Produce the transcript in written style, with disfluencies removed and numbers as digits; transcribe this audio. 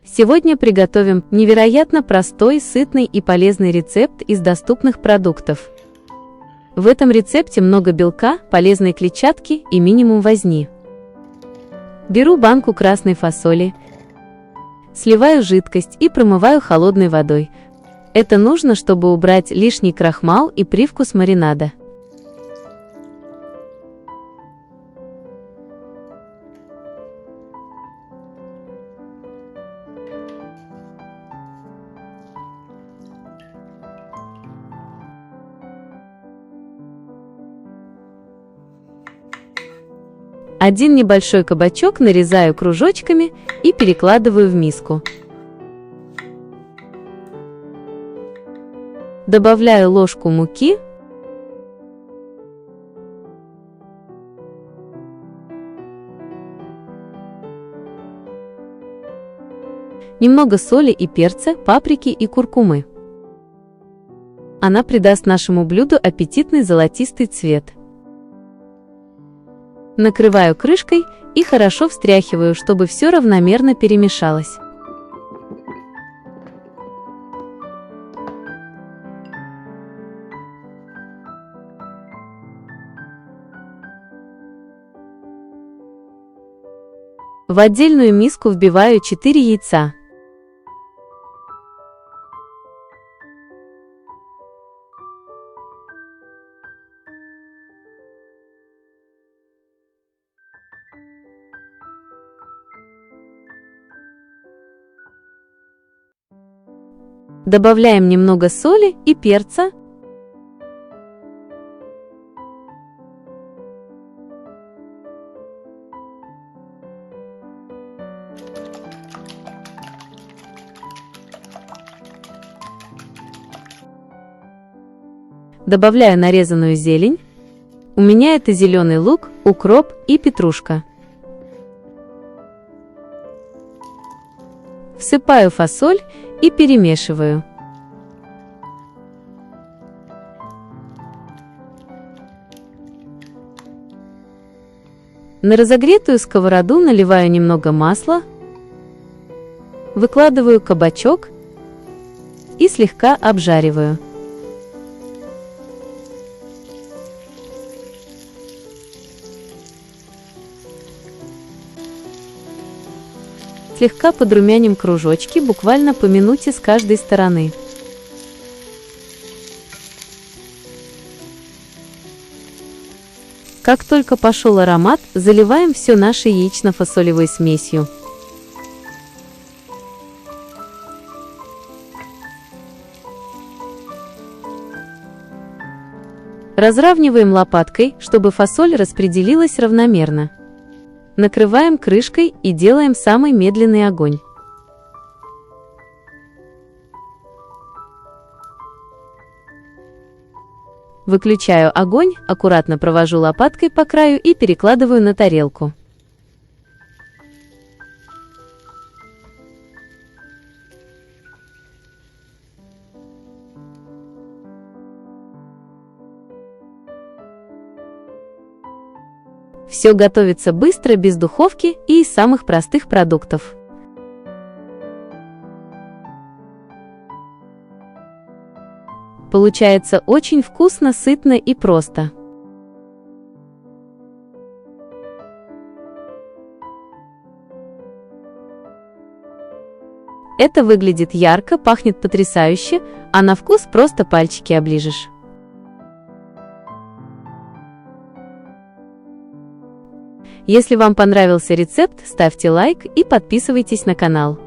Сегодня приготовим невероятно простой, сытный и полезный рецепт из доступных продуктов. В этом рецепте много белка, полезной клетчатки и минимум возни. Беру банку красной фасоли, сливаю жидкость и промываю холодной водой. Это нужно, чтобы убрать лишний крахмал и привкус маринада. Один небольшой кабачок нарезаю кружочками и перекладываю в миску. Добавляю ложку муки, немного соли и перца, паприки и куркумы. Она придаст нашему блюду аппетитный золотистый цвет. Накрываю крышкой и хорошо встряхиваю, чтобы все равномерно перемешалось. В отдельную миску вбиваю 4 яйца. Добавляем немного соли и перца. Добавляю нарезанную зелень. У меня это зеленый лук, укроп и петрушка. Всыпаю фасоль и перемешиваю. На разогретую сковороду наливаю немного масла, выкладываю кабачок и слегка обжариваю. Слегка подрумяним кружочки, буквально по минуте с каждой стороны. Как только пошел аромат, заливаем все нашей яично-фасолевой смесью. Разравниваем лопаткой, чтобы фасоль распределилась равномерно. Накрываем крышкой и делаем самый медленный огонь. Выключаю огонь, аккуратно провожу лопаткой по краю и перекладываю на тарелку. Все готовится быстро, без духовки и из самых простых продуктов. Получается очень вкусно, сытно и просто. Это выглядит ярко, пахнет потрясающе, а на вкус просто пальчики оближешь. Если вам понравился рецепт, ставьте лайк и подписывайтесь на канал.